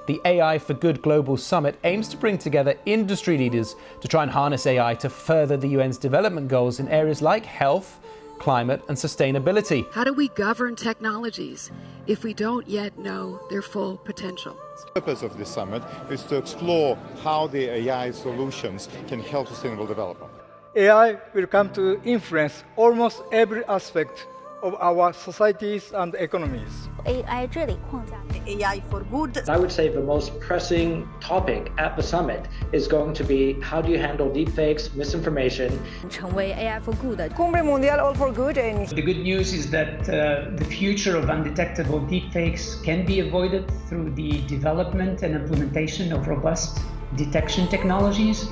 the AI for Good Global Summit aims to bring together industry leaders to try and harness AI to further the UN's development goals in areas like health, climate and sustainability. How do we govern technologies if we don't yet know their full potential? The purpose of this summit is to explore how the AI solutions can help sustainable development. AI will come to influence almost every aspect of our societies and economies. AI 这里框架 AI for good. I would say the most pressing topic at the summit is going to be how do you handle deepfakes, misinformation. 成为 AI for good 的 Cumbre Mundial All for Good. The good news is that the future of undetectable deepfakes can be avoided through the development and implementation of robust detection technologies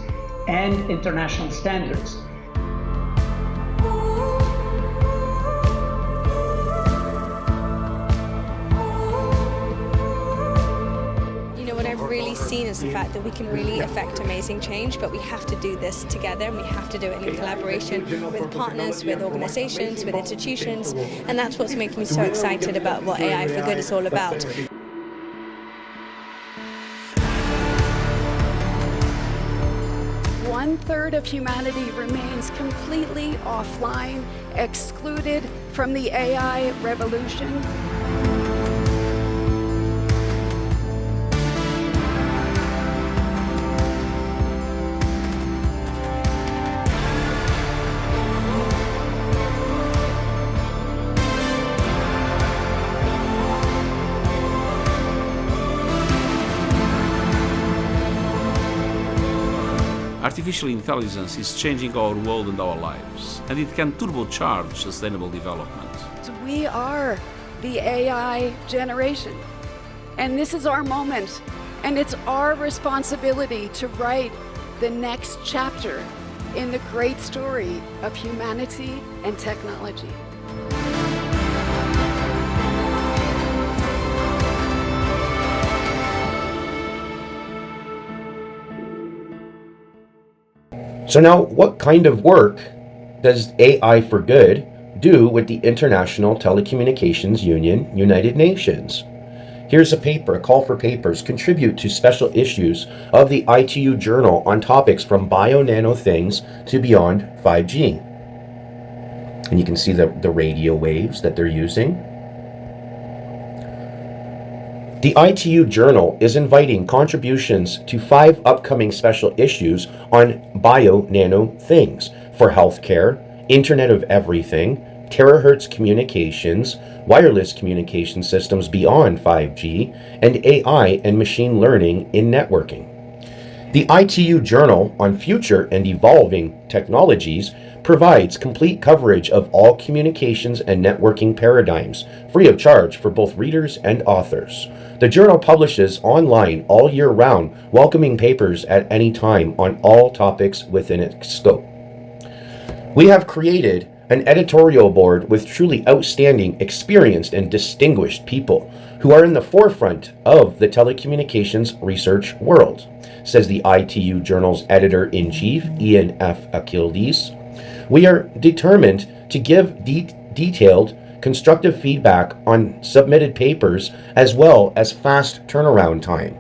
and international standards. What I've really seen is the fact that we can really affect amazing change, but we have to do this together and we have to do it in collaboration with partners, with organizations, with institutions, and that's what's making me so excited about what AI for Good is all about. One-third of humanity remains completely offline, excluded from the AI revolution. Artificial intelligence is changing our world and our lives, and it can turbocharge sustainable development. We are the AI generation, and this is our moment, and it's our responsibility to write the next chapter in the great story of humanity and technology. So now, what kind of work does AI for Good do with the International Telecommunications Union, United Nations? Here's a paper, a call for papers. Contribute to special issues of the ITU journal on topics from Bio-NanoThings to beyond 5G. And you can see the radio waves that they're using. The ITU Journal is inviting contributions to 5 upcoming special issues on Bio-NanoThings for healthcare, Internet of Everything, Terahertz communications, wireless communication systems beyond 5G, and AI and machine learning in networking. The ITU Journal on Future and Evolving Technologies provides complete coverage of all communications and networking paradigms, free of charge for both readers and authors. The journal publishes online all year round, welcoming papers at any time on all topics within its scope. We have created an editorial board with truly outstanding, experienced, and distinguished people who are in the forefront of the telecommunications research world, says the ITU Journal's editor-in-chief, Ian F. Akildiz. We are determined to give detailed, constructive feedback on submitted papers as well as fast turnaround time.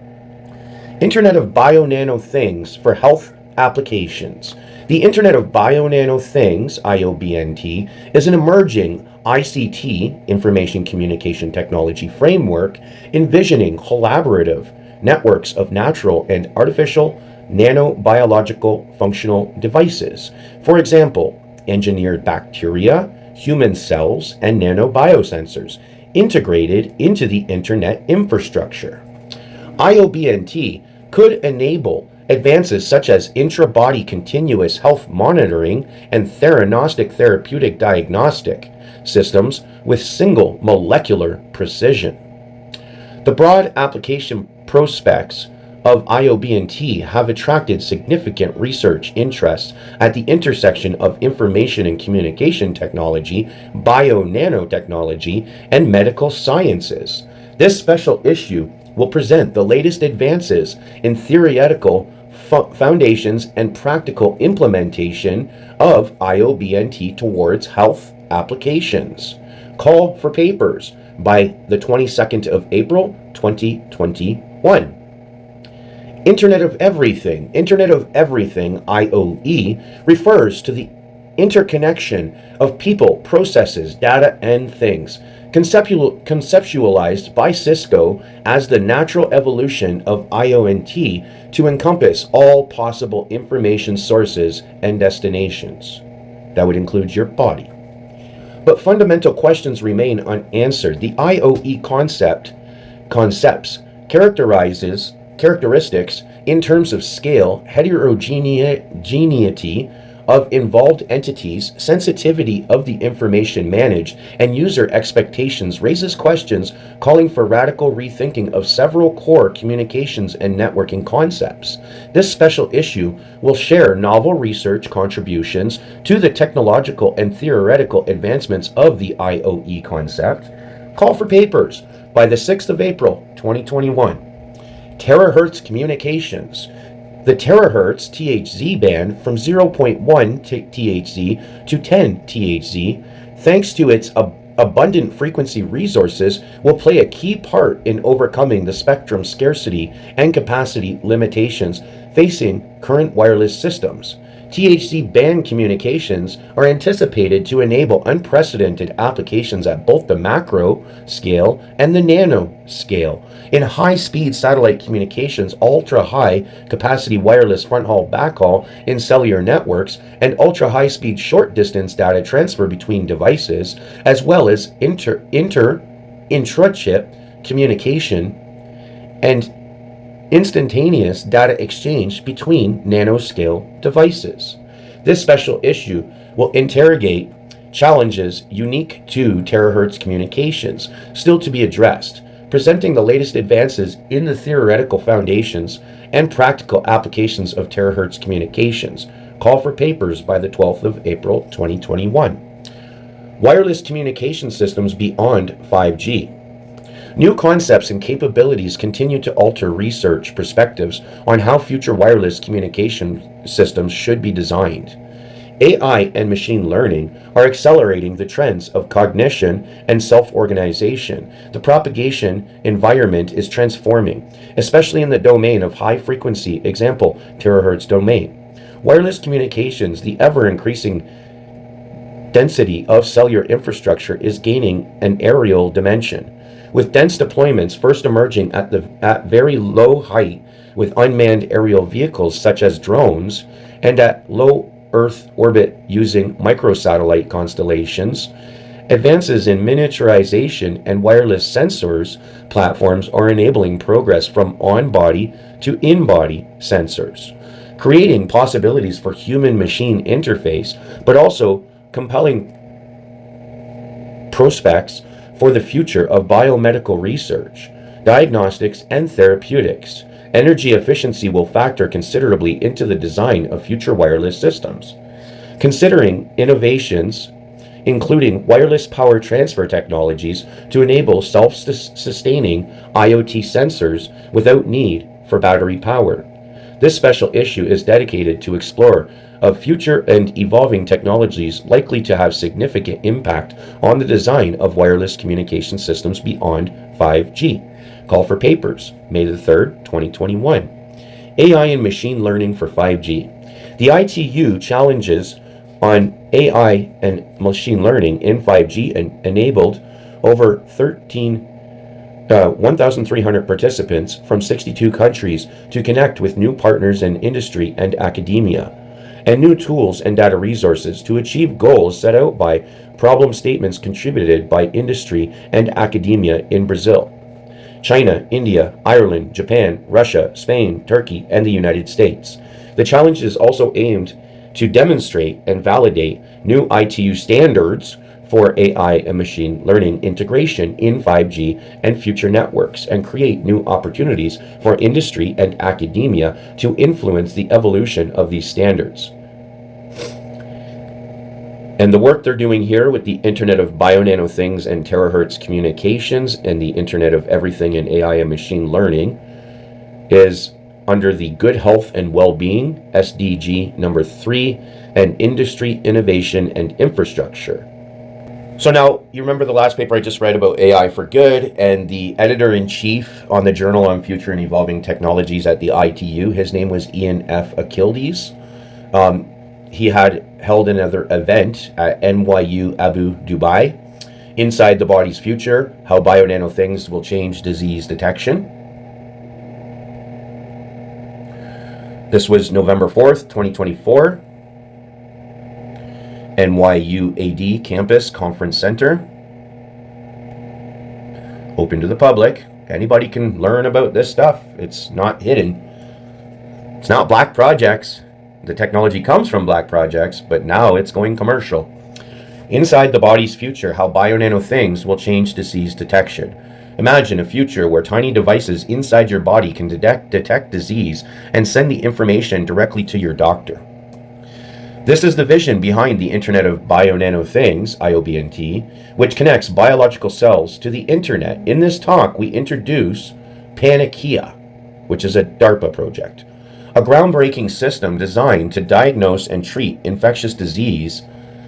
Internet of Bio-NanoThings for health applications. The Internet of Bio-NanoThings, IoBNT, is an emerging ICT, Information Communication Technology framework, envisioning collaborative networks of natural and artificial nanobiological functional devices. For example, engineered bacteria, human cells, and nanobiosensors integrated into the internet infrastructure. IoBNT could enable advances such as intra-body continuous health monitoring and theranostic therapeutic diagnostic systems with single molecular precision. The broad application prospects of IoBNT have attracted significant research interest at the intersection of information and communication technology, bio-nanotechnology, and medical sciences. This special issue will present the latest advances in theoretical foundations and practical implementation of IoBNT towards health applications. Call for papers by the 22nd of April, 2021. Internet of Everything, IoE, refers to the interconnection of people, processes, data, and things, conceptualized by Cisco as the natural evolution of IoBNT to encompass all possible information sources and destinations. That would include your body. But fundamental questions remain unanswered. The IoE concepts characteristics in terms of scale, heterogeneity of involved entities, sensitivity of the information managed, and user expectations raises questions calling for radical rethinking of several core communications and networking concepts. This special issue will share novel research contributions to the technological and theoretical advancements of the IoE concept. Call for papers by the 6th of April, 2021. Terahertz communications. The terahertz THz band from 0.1 THz to 10 THz, thanks to its abundant frequency resources, will play a key part in overcoming the spectrum scarcity and capacity limitations facing current wireless systems. THz band communications are anticipated to enable unprecedented applications at both the macro scale and the nano scale. In high-speed satellite communications, ultra-high capacity wireless front-haul backhaul in cellular networks, and ultra-high-speed short-distance data transfer between devices, as well as intra-chip communication and instantaneous data exchange between nanoscale devices. This special issue will interrogate challenges unique to terahertz communications, still to be addressed, presenting the latest advances in the theoretical foundations and practical applications of terahertz communications. Call for papers by the 12th of April, 2021. Wireless communication systems beyond 5G. New concepts and capabilities continue to alter research perspectives on how future wireless communication systems should be designed. AI and machine learning are accelerating the trends of cognition and self-organization. The propagation environment is transforming, especially in the domain of high-frequency, example, terahertz domain. Wireless communications, the ever-increasing density of cellular infrastructure is gaining an aerial dimension, with dense deployments first emerging at very low height with unmanned aerial vehicles such as drones, and at low Earth orbit using microsatellite constellations. Advances in miniaturization and wireless sensors platforms are enabling progress from on-body to in-body sensors, creating possibilities for human-machine interface, but also compelling prospects for the future of biomedical research, diagnostics, and therapeutics. Energy efficiency will factor considerably into the design of future wireless systems. Considering innovations, including wireless power transfer technologies to enable self-sustaining IoT sensors without need for battery power. This special issue is dedicated to explore of future and evolving technologies likely to have significant impact on the design of wireless communication systems beyond 5G. Call for papers, May the 3rd, 2021. AI and machine learning for 5G. The ITU challenges on AI and machine learning in 5G enabled over 1,300 participants from 62 countries to connect with new partners in industry and academia, and new tools and data resources to achieve goals set out by problem statements contributed by industry and academia in Brazil, China, India, Ireland, Japan, Russia, Spain, Turkey, and the United States. The challenge is also aimed to demonstrate and validate new ITU standards for AI and machine learning integration in 5G and future networks, and create new opportunities for industry and academia to influence the evolution of these standards. And the work they're doing here with the Internet of Bio-NanoThings and Terahertz communications and the Internet of Everything and AI and machine learning is under the Good Health and Well-Being, SDG number 3, and Industry, Innovation, and Infrastructure. So now, you remember the last paper I just read about AI for Good, and the editor-in-chief on the Journal on Future and Evolving Technologies at the ITU, his name was Ian F. Akildiz. He had held another event at NYU Abu Dhabi, Inside the Body's Future, How Bio-NanoThings Will Change Disease Detection. This was November 4th, 2024. NYUAD Campus Conference Center. Open to the public. Anybody can learn about this stuff. It's not hidden. It's not black projects. The technology comes from black projects, but now it's going commercial. Inside the Body's Future, How Bio-NanoThings Will Change Disease Detection. Imagine a future where tiny devices inside your body can detect disease and send the information directly to your doctor. This is the vision behind the Internet of Bio-NanoThings, IoBNT, which connects biological cells to the Internet. In this talk, we introduce Panacea, which is a DARPA project, a groundbreaking system designed to diagnose and treat infectious disease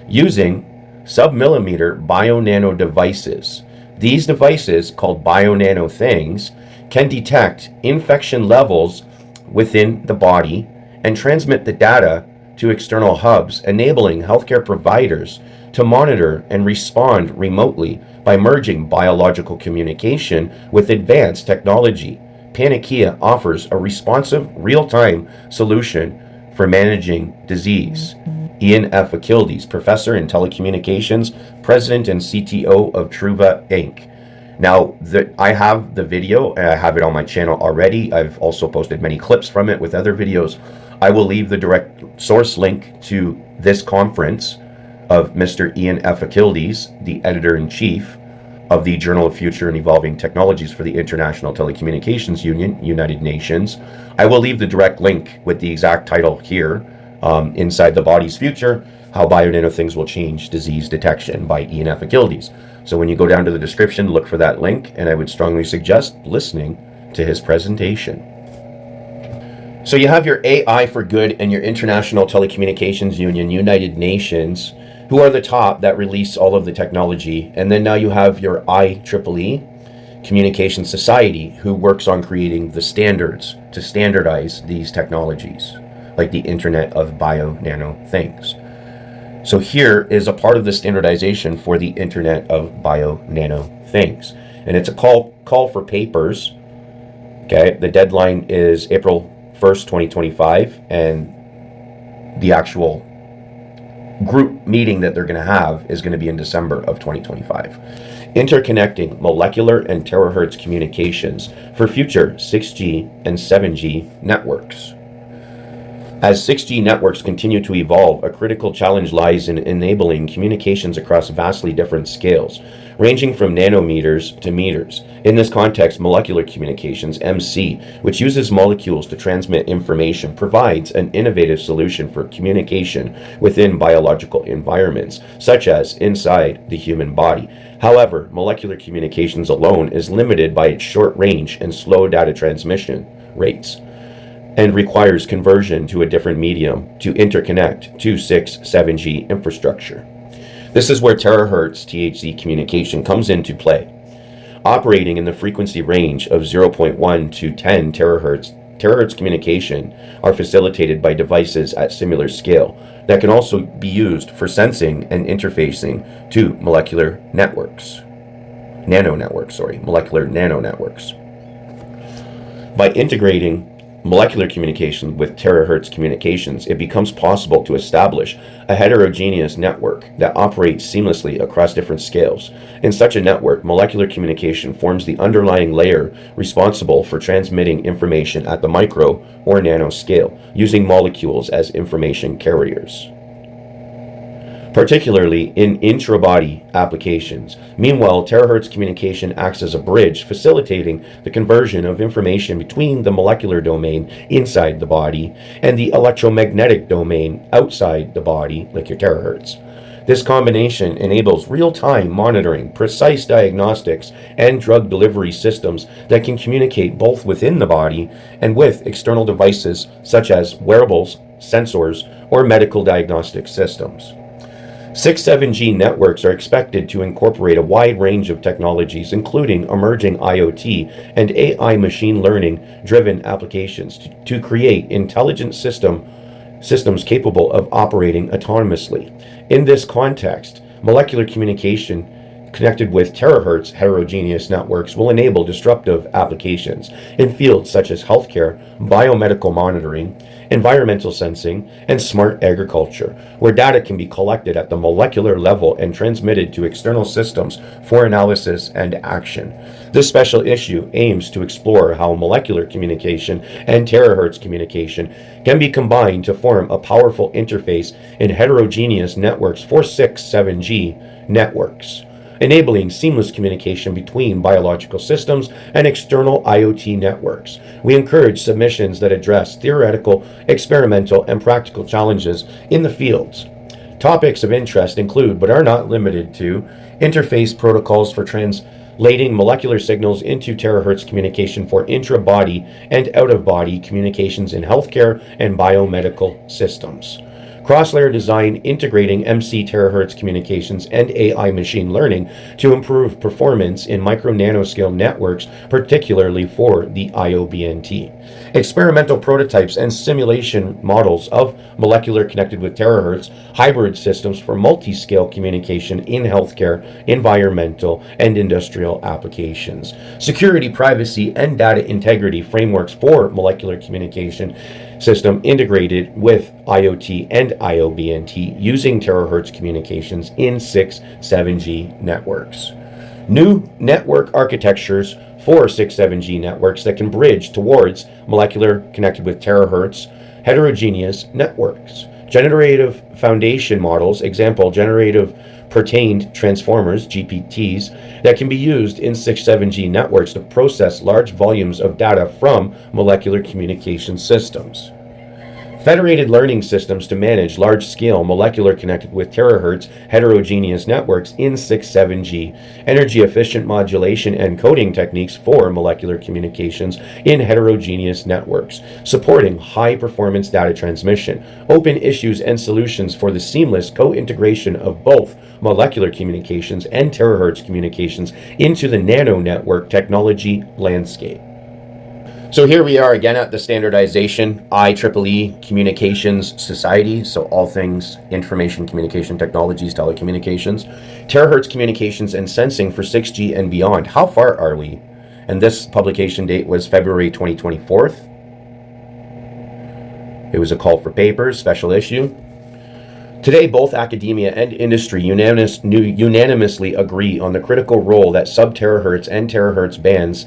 using sub-millimeter bio-nano devices. These devices, called Bio-NanoThings, can detect infection levels within the body and transmit the data to external hubs, enabling healthcare providers to monitor and respond remotely by merging biological communication with advanced technology. Panacea offers a responsive, real-time solution for managing disease. Ian F. Akildiz, Professor in Telecommunications, President and CTO of Truva Inc. Now, I have the video, and I have it on my channel already. I've also posted many clips from it with other videos. I will leave the direct source link to this conference of Mr. Ian F. Akildiz, the editor-in-chief of the Journal of Future and Evolving Technologies for the International Telecommunications Union, United Nations. I will leave the direct link with the exact title here, Inside the Body's Future, How Bio-NanoThings Will Change Disease Detection by Ian F. Akildiz. So when you go down to the description, look for that link, and I would strongly suggest listening to his presentation. So you have your AI for Good and your International Telecommunications Union, United Nations, who are the top that release all of the technology. And then now you have your IEEE Communication Society, who works on creating the standards to standardize these technologies, like the Internet of Bio-NanoThings. So here is a part of the standardization for the Internet of Bio-NanoThings. And it's a call for papers. Okay, the deadline is April 1st, 2025, and the actual group meeting that they're going to have is going to be in December of 2025. Interconnecting molecular and terahertz communications for future 6G and 7G networks. As 6G networks continue to evolve, a critical challenge lies in enabling communications across vastly different scales, ranging from nanometers to meters. In this context, molecular communications, MC, which uses molecules to transmit information, provides an innovative solution for communication within biological environments, such as inside the human body. However, molecular communications alone is limited by its short range and slow data transmission rates, and requires conversion to a different medium to interconnect to 6-7G infrastructure. This is where terahertz THZ communication comes into play. Operating in the frequency range of 0.1 to 10 terahertz communication are facilitated by devices at similar scale that can also be used for sensing and interfacing to molecular nano networks. By integrating molecular communication with terahertz communications, it becomes possible to establish a heterogeneous network that operates seamlessly across different scales. In such a network, molecular communication forms the underlying layer responsible for transmitting information at the micro or nano scale, using molecules as information carriers, particularly in intra-body applications. Meanwhile, terahertz communication acts as a bridge, facilitating the conversion of information between the molecular domain inside the body and the electromagnetic domain outside the body, like your terahertz. This combination enables real-time monitoring, precise diagnostics, and drug delivery systems that can communicate both within the body and with external devices such as wearables, sensors, or medical diagnostic systems. 6.7G networks are expected to incorporate a wide range of technologies, including emerging IoT and AI machine learning-driven applications to create intelligent systems capable of operating autonomously. In this context, molecular communication connected with terahertz heterogeneous networks will enable disruptive applications in fields such as healthcare, biomedical monitoring, environmental sensing, and smart agriculture, where data can be collected at the molecular level and transmitted to external systems for analysis and action. This special issue aims to explore how molecular communication and terahertz communication can be combined to form a powerful interface in heterogeneous networks for 6.7G networks, enabling seamless communication between biological systems and external IoT networks. We encourage submissions that address theoretical, experimental, and practical challenges in the fields. Topics of interest include, but are not limited to, interface protocols for translating molecular signals into terahertz communication for intra-body and out-of-body communications in healthcare and biomedical systems. Cross-layer design integrating MC terahertz communications and AI machine learning to improve performance in micro-nanoscale networks, particularly for the IoBNT. Experimental prototypes and simulation models of molecular connected with terahertz hybrid systems for multi-scale communication in healthcare, environmental, and industrial applications. Security, privacy, and data integrity frameworks for molecular communication system integrated with IoT and IoBNT using terahertz communications in 6.7G networks. New network architectures for 6.7G networks that can bridge towards molecular connected with terahertz heterogeneous networks. Generative foundation models, example, generative pertained transformers, GPTs, that can be used in 6.7G networks to process large volumes of data from molecular communication systems. Federated learning systems to manage large-scale molecular connected with terahertz heterogeneous networks in 6.7G. Energy-efficient modulation and coding techniques for molecular communications in heterogeneous networks, supporting high-performance data transmission. Open issues and solutions for the seamless co-integration of both molecular communications and terahertz communications into the nano network technology landscape. So here we are again at the standardization IEEE Communications Society, so all things information communication technologies, telecommunications, terahertz communications and sensing for 6G and beyond. How far are we? And this publication date was February 2024. It was a call for papers, special issue. Today, both academia and industry unanimously agree on the critical role that sub-terahertz and terahertz bands,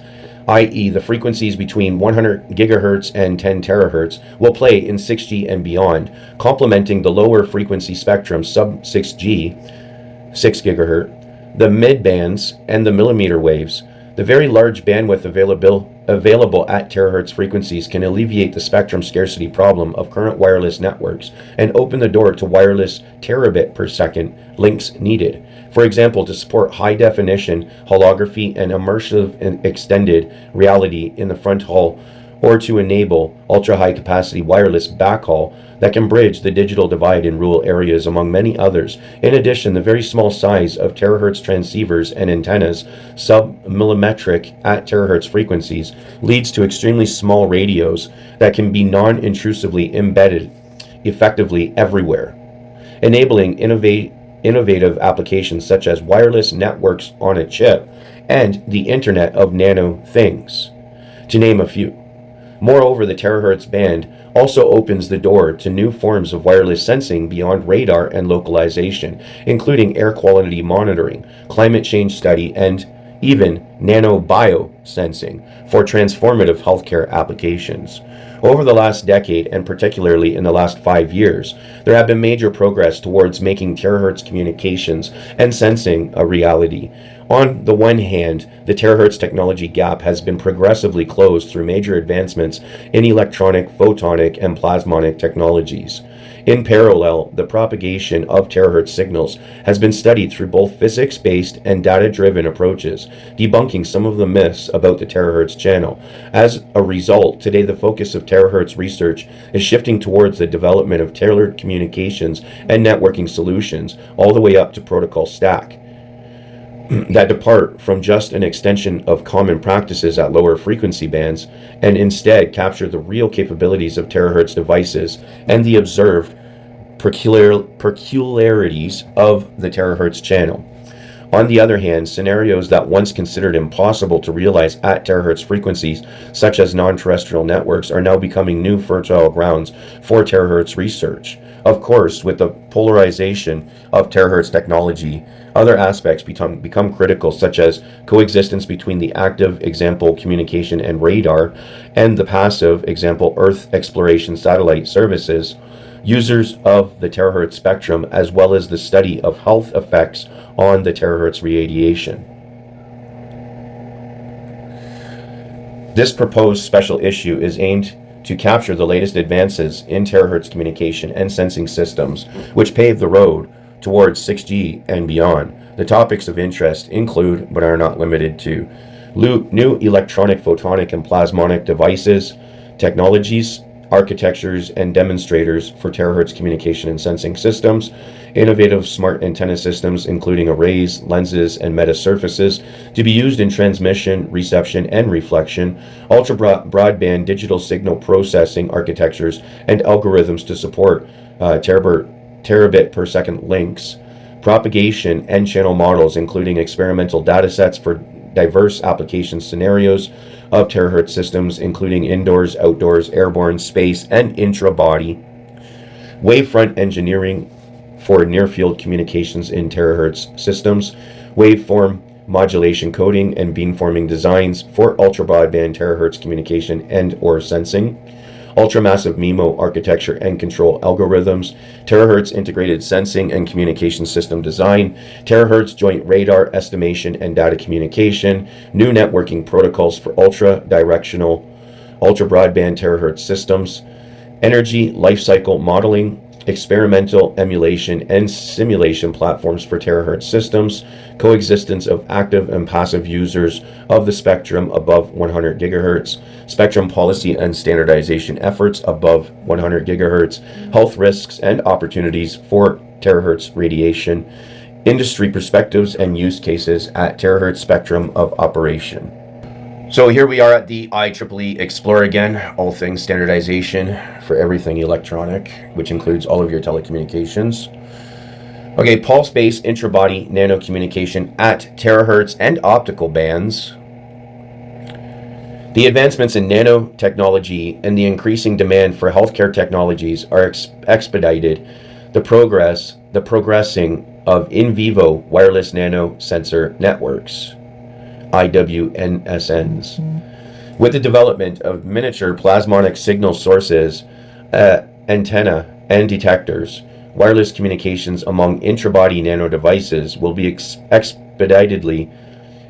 i.e. the frequencies between 100 gigahertz and 10 terahertz, will play in 6G and beyond, complementing the lower frequency spectrum sub-6G, 6 gigahertz, the mid-bands, and the millimeter waves. The very large bandwidth available at terahertz frequencies can alleviate the spectrum scarcity problem of current wireless networks and open the door to wireless terabit per second links needed. For example, to support high definition holography and immersive and extended reality in the front haul, or to enable ultra-high capacity wireless backhaul that can bridge the digital divide in rural areas, among many others. In addition, the very small size of terahertz transceivers and antennas, sub-millimetric at terahertz frequencies, leads to extremely small radios that can be non-intrusively embedded effectively everywhere, enabling innovative applications such as wireless networks on a chip and the Internet of Nano-Things, to name a few. Moreover, the terahertz band also opens the door to new forms of wireless sensing beyond radar and localization, including air quality monitoring, climate change study, and even nano-bio sensing for transformative healthcare applications. Over the last decade, and particularly in the last 5 years, there have been major progress towards making terahertz communications and sensing a reality. On the one hand, the terahertz technology gap has been progressively closed through major advancements in electronic, photonic, and plasmonic technologies. In parallel, the propagation of terahertz signals has been studied through both physics-based and data-driven approaches, debunking some of the myths about the terahertz channel. As a result, today the focus of terahertz research is shifting towards the development of tailored communications and networking solutions, all the way up to protocol stack, that depart from just an extension of common practices at lower frequency bands and instead capture the real capabilities of terahertz devices and the observed peculiarities of the terahertz channel. On the other hand, scenarios that once considered impossible to realize at terahertz frequencies, such as non-terrestrial networks, are now becoming new fertile grounds for terahertz research. Of course, with the polarization of terahertz technology, other aspects become critical, such as coexistence between the active, example, communication and radar, and the passive, example, Earth exploration satellite services, users of the terahertz spectrum, as well as the study of health effects on the terahertz radiation. This proposed special issue is aimed to capture the latest advances in terahertz communication and sensing systems, which pave the road towards 6G and beyond. The topics of interest include, but are not limited to, new electronic, photonic, and plasmonic devices, technologies, architectures, and demonstrators for terahertz communication and sensing systems, innovative smart antenna systems including arrays, lenses, and meta-surfaces to be used in transmission, reception, and reflection, ultra-broadband digital signal processing architectures and algorithms to support terabit per second links, propagation and channel models including experimental datasets for diverse application scenarios of terahertz systems including indoors, outdoors, airborne, space, and intra-body, wavefront engineering for near-field communications in terahertz systems, waveform modulation coding and beamforming designs for ultra-broadband terahertz communication and or sensing, ultramassive MIMO architecture and control algorithms, terahertz integrated sensing and communication system design, terahertz joint radar estimation and data communication, new networking protocols for ultra-directional, ultra-broadband terahertz systems, energy lifecycle modeling, experimental emulation and simulation platforms for terahertz systems, coexistence of active and passive users of the spectrum above 100 gigahertz, spectrum policy and standardization efforts above 100 gigahertz, health risks and opportunities for terahertz radiation, industry perspectives and use cases at terahertz spectrum of operation. So here we are at the IEEE Explore again, all things standardization for everything electronic, which includes all of your telecommunications. Okay, pulse-based intra-body nano-communication at terahertz and optical bands. The advancements in nanotechnology and the increasing demand for healthcare technologies are expedited the progressing of in vivo wireless nano sensor networks, IWNSNs. With the development of miniature plasmonic signal sources, antenna, and detectors, wireless communications among intra-body nano devices will be expeditedly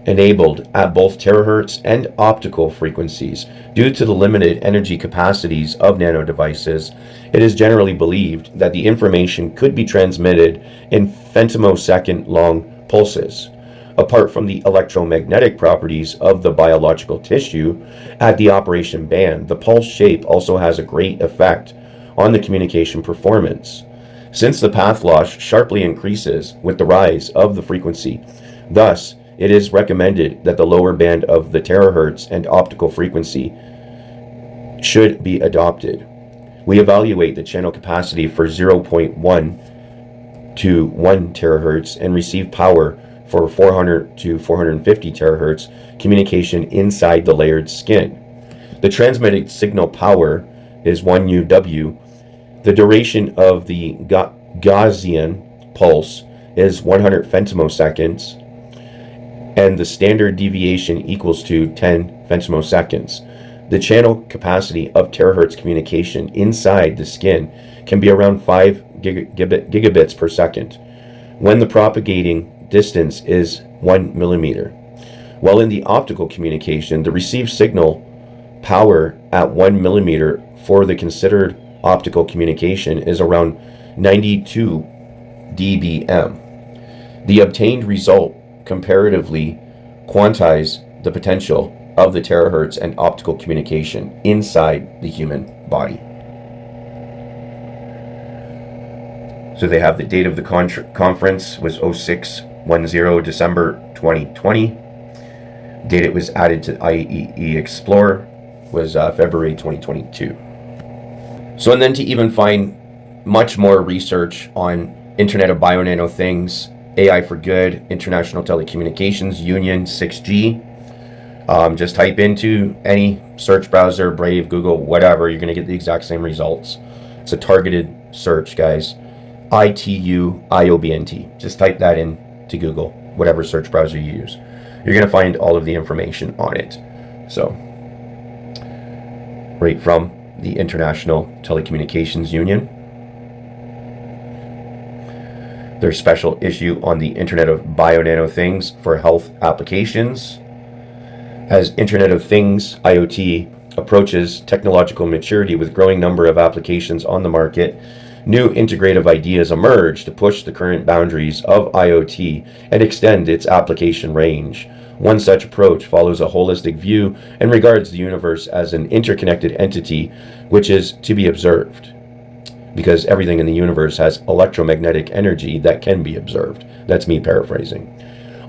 enabled at both terahertz and optical frequencies. Due to the limited energy capacities of nano devices, it is generally believed that the information could be transmitted in femtosecond long pulses. Apart from the electromagnetic properties of the biological tissue at the operation band, the pulse shape also has a great effect on the communication performance, since the path loss sharply increases with the rise of the frequency. Thus, it is recommended that the lower band of the terahertz and optical frequency should be adopted. We evaluate the channel capacity for 0.1 to 1 terahertz and receive power for 400 to 450 terahertz communication inside the layered skin. The transmitted signal power is 1 UW. The duration of the Gaussian pulse is 100 femtoseconds, and the standard deviation equals to 10 femtoseconds. The channel capacity of terahertz communication inside the skin can be around 5 gigabits per second when the propagating distance is 1 millimeter. While in the optical communication, the received signal power at 1 millimeter for the considered optical communication is around 92 dBm. The obtained result comparatively quantize the potential of the terahertz and optical communication inside the human body. So they have the date of the conference was 0610 December 2020. Date it was added to IEEE Explorer was February 2022. So, and then to even find much more research on Internet of Bio-NanoThings, AI for Good, International Telecommunications Union 6G, just type into any search browser, Brave, Google, whatever, you're going to get the exact same results. It's a targeted search, guys. ITU-IEEE-NSF. Just type that in to Google, whatever search browser you use. You're going to find all of the information on it. So, right from the International Telecommunications Union. Their special issue on the Internet of Bio-NanoThings for health applications. As Internet of Things, IoT, approaches technological maturity with growing number of applications on the market, new integrative ideas emerge to push the current boundaries of IoT and extend its application range. One such approach follows a holistic view and regards the universe as an interconnected entity which is to be observed, because everything in the universe has electromagnetic energy that can be observed. That's me paraphrasing.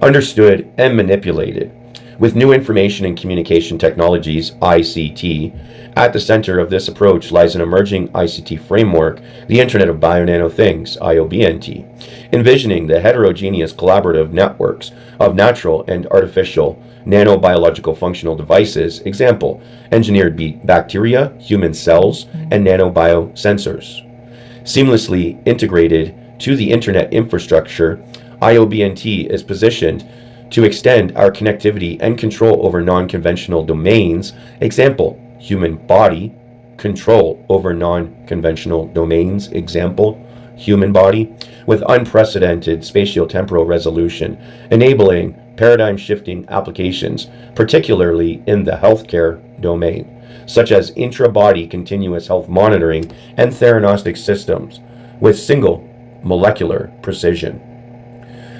Understood and manipulated. With new information and communication technologies, ICT, at the center of this approach lies an emerging ICT framework, the Internet of Bio-NanoThings, IoBNT, envisioning the heterogeneous collaborative networks of natural and artificial nanobiological functional devices, example, engineered bacteria, human cells, and nanobiosensors. Seamlessly integrated to the Internet infrastructure, IoBNT is positioned to extend our connectivity and control over non-conventional domains, example, human body, control over non-conventional domains, example, human body, with unprecedented spatio-temporal resolution, enabling paradigm-shifting applications, particularly in the healthcare domain, such as intra-body continuous health monitoring and theranostic systems with single molecular precision.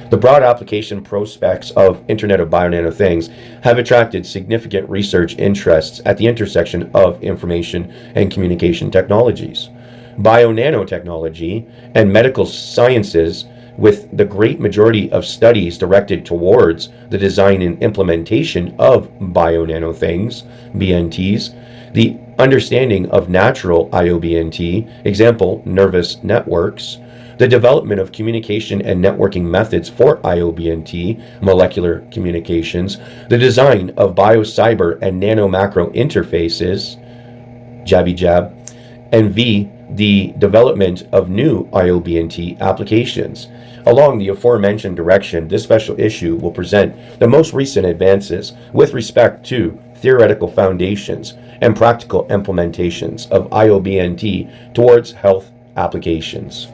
The broad application prospects of Internet of Bio-NanoThings have attracted significant research interests at the intersection of information and communication technologies, bio-nanotechnology, and medical sciences, with the great majority of studies directed towards the design and implementation of bio-nanothings, BNTs, the understanding of natural IoBNT, example, nervous networks, the development of communication and networking methods for IoBNT, molecular communications, the design of bio-cyber and nano-macro interfaces, jabby-jab, and the development of new IoBNT applications. Along the aforementioned direction, this special issue will present the most recent advances with respect to theoretical foundations and practical implementations of IoBNT towards health applications.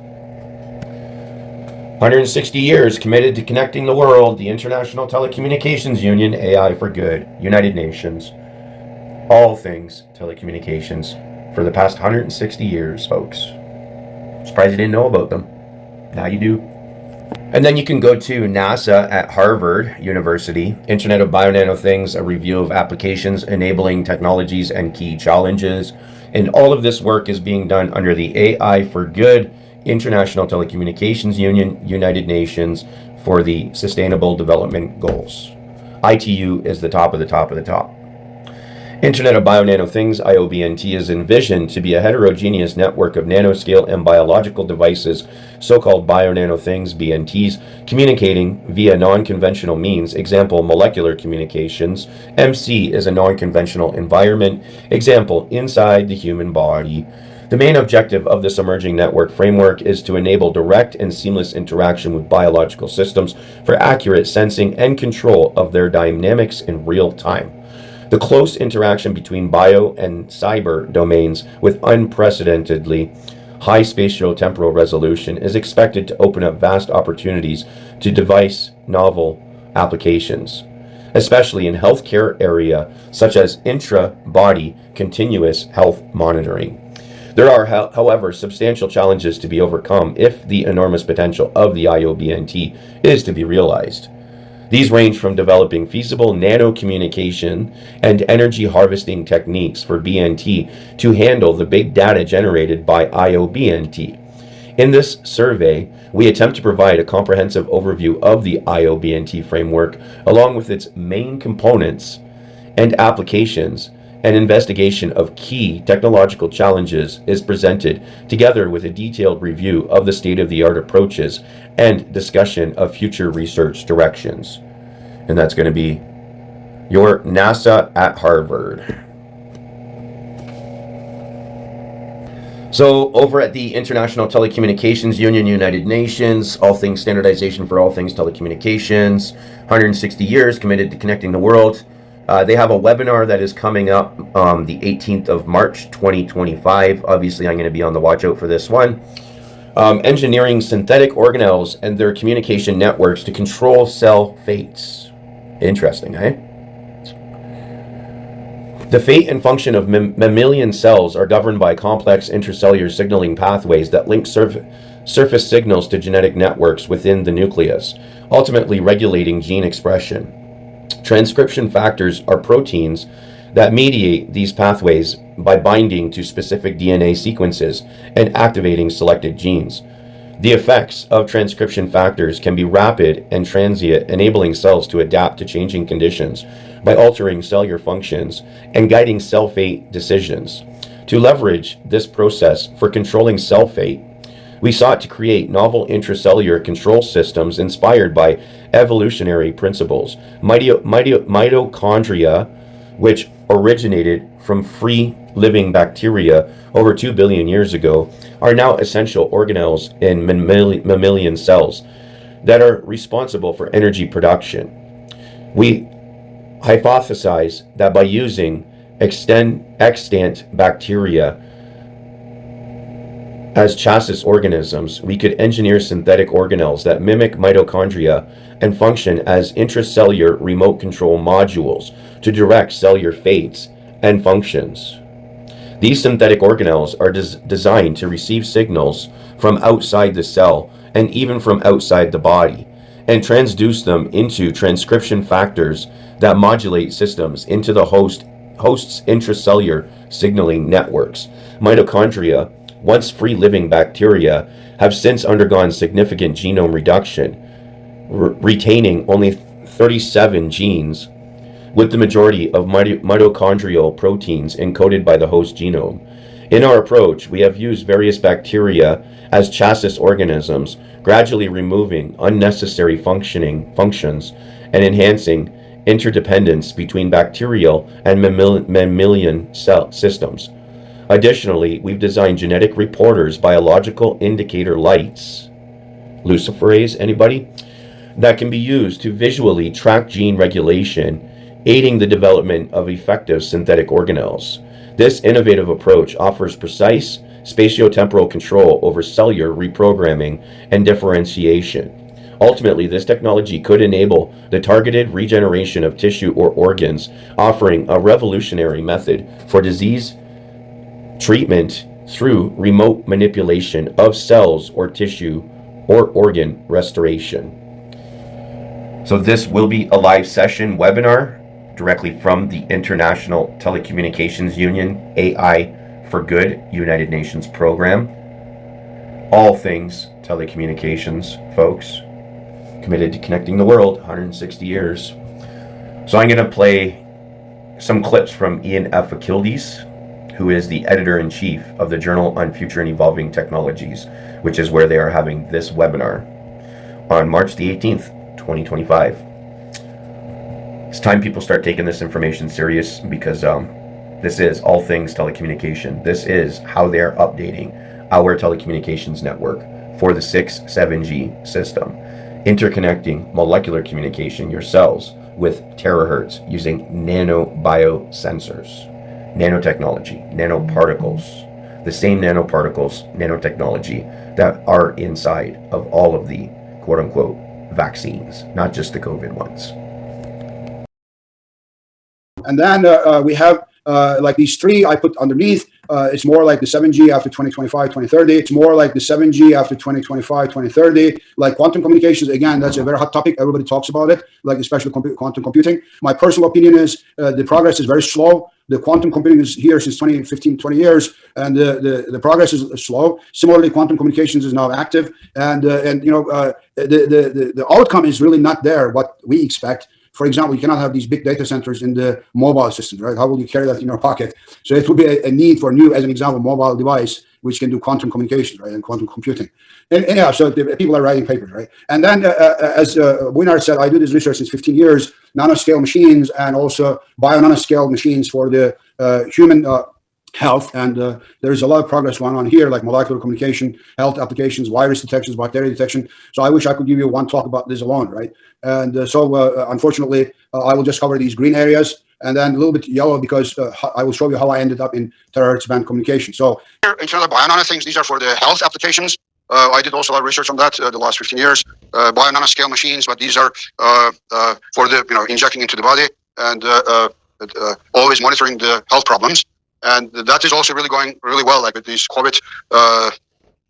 160 years committed to connecting the world, the International Telecommunications Union, AI for Good, United Nations, all things telecommunications for the past 160 years, folks. Surprised you didn't know about them. Now you do. And then you can go to NASA at Harvard University, Internet of Bio-NanoThings, a review of applications, enabling technologies, and key challenges. And all of this work is being done under the AI for Good, International Telecommunications Union, United Nations, for the Sustainable Development Goals. ITU is the top of the top of the top. Internet of Bio-NanoThings, IoBNT, is envisioned to be a heterogeneous network of nanoscale and biological devices, so-called Bio-NanoThings, BNTs, communicating via non-conventional means, example, molecular communications. MC is a non-conventional environment, example, inside the human body. The main objective of this emerging network framework is to enable direct and seamless interaction with biological systems for accurate sensing and control of their dynamics in real time. The close interaction between bio and cyber domains with unprecedentedly high spatio-temporal resolution is expected to open up vast opportunities to device novel applications, especially in healthcare area such as intra-body continuous health monitoring. There are, however, substantial challenges to be overcome if the enormous potential of the IoBNT is to be realized. These range from developing feasible nano-communication and energy harvesting techniques for BNT to handle the big data generated by IoBNT. In this survey, we attempt to provide a comprehensive overview of the IoBNT framework along with its main components and applications. An investigation of key technological challenges is presented, together with a detailed review of the state-of-the-art approaches and discussion of future research directions. And that's going to be your NASA at Harvard. So over at the International Telecommunications Union, United Nations, all things standardization for all things telecommunications, 160 years committed to connecting the world. They have a webinar that is coming up the 18th of March 2025. Obviously, I'm going to be on the watch out for this one. Engineering synthetic organelles and their communication networks to control cell fates. Interesting, eh? The fate and function of mammalian cells are governed by complex intracellular signaling pathways that link surface signals to genetic networks within the nucleus, ultimately regulating gene expression. Transcription factors are proteins that mediate these pathways by binding to specific DNA sequences and activating selected genes. The effects of transcription factors can be rapid and transient, enabling cells to adapt to changing conditions by altering cellular functions and guiding cell fate decisions. To leverage this process for controlling cell fate, we sought to create novel intracellular control systems inspired by evolutionary principles. Mitochondria, which originated from free-living bacteria over 2 billion years ago, are now essential organelles in mammalian cells that are responsible for energy production. We hypothesize that by using extant bacteria as chassis organisms, we could engineer synthetic organelles that mimic mitochondria and function as intracellular remote control modules to direct cellular fates and functions. These synthetic organelles are designed to receive signals from outside the cell and even from outside the body, and transduce them into transcription factors that modulate systems into the host's intracellular signaling networks. Mitochondria, once free-living bacteria, have since undergone significant genome reduction, retaining only 37 genes, with the majority of mitochondrial proteins encoded by the host genome. In our approach, we have used various bacteria as chassis organisms, gradually removing unnecessary functions and enhancing interdependence between bacterial and mammalian cell systems. Additionally, we've designed genetic reporters, biological indicator lights, luciferase, anybody, that can be used to visually track gene regulation, aiding the development of effective synthetic organelles. This innovative approach offers precise spatiotemporal control over cellular reprogramming and differentiation. Ultimately, this technology could enable the targeted regeneration of tissue or organs, offering a revolutionary method for disease treatment through remote manipulation of cells or tissue or organ restoration. So this will be a live session webinar directly from the International Telecommunications Union AI for Good United Nations program. All things telecommunications, folks. Committed to connecting the world, 160 years. So I'm going to play some clips from Ian F. Akildiz, who is the editor-in-chief of the Journal on Future and Evolving Technologies, which is where they are having this webinar on March the 18th, 2025. It's time people start taking this information serious, because this is all things telecommunication. This is how they're updating our telecommunications network for the 6-7G system, interconnecting molecular communication, your cells, with terahertz using nano-biosensors. Nanotechnology, nanoparticles, the same nanoparticles, nanotechnology that are inside of all of the quote-unquote vaccines, not just the COVID ones. And then we have like these three I put underneath. It's more like the 7G after 2025, 2030. It's more like the 7G after 2025, 2030. Like quantum communications, again, that's a very hot topic. Everybody talks about it, like especially quantum computing. My personal opinion is the progress is very slow. The quantum computing is here since 2015, 20 years, and the progress is slow. Similarly, quantum communications is now active, and you know, the outcome is really not there, what we expect. For example, you cannot have these big data centers in the mobile systems, right? How will you carry that in your pocket? So it would be a need for a new, as an example, mobile device which can do quantum communication, right, and quantum computing. And anyhow, so people are writing papers, right? And then, as Winard said, I do this research since 15 years, nanoscale machines and also bio-nanoscale machines for the human health. And there is a lot of progress going on here, like molecular communication, health applications, virus detections, bacteria detection. So I wish I could give you one talk about this alone, right? And so unfortunately, I will just cover these green areas and then a little bit yellow because I will show you how I ended up in Terahertz band communication. So in terms of Bio-NanoThings, these are for the health applications. I did also a lot of research on that the last 15 years. Bio-nanoscale machines, but these are for the, you know, injecting into the body and always monitoring the health problems. And that is also really going really well, like with these COVID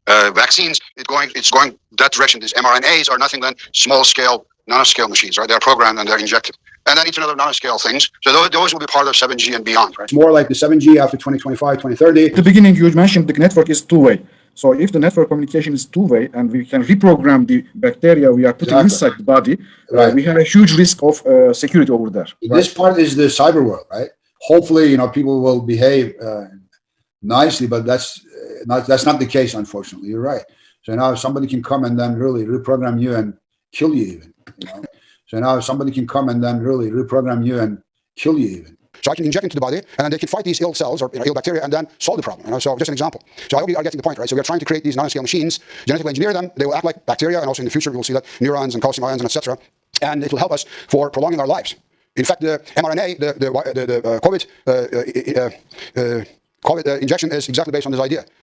vaccines. It's going that direction. These mRNAs are nothing but small-scale, nanoscale machines, right? They're programmed and they're injected. And then Internet of Nanoscale things. So those will be part of 7G and beyond, right? It's more like the 7G after 2025, 2030. At the beginning, you mentioned the network is two-way. So if the network communication is two-way and we can reprogram the bacteria we are putting inside the body, we have a huge risk of security over there. This part is the cyber world, right? Hopefully, you know, people will behave nicely, but that's not the case, unfortunately. You're right. So now somebody can come and then really reprogram you and kill you even, you know? So now somebody can come and then really reprogram you and kill you even. So I can inject into the body, and then they can fight these ill cells or, you know, ill bacteria and then solve the problem. You know? So just an example. So I hope you are getting the point, right? So we're trying to create these nanoscale machines, genetically engineer them. They will act like bacteria, and also in the future we will see that neurons and calcium ions and etc. And it will help us for prolonging our lives. In fact, the mRNA, the COVID injection is exactly based on this idea.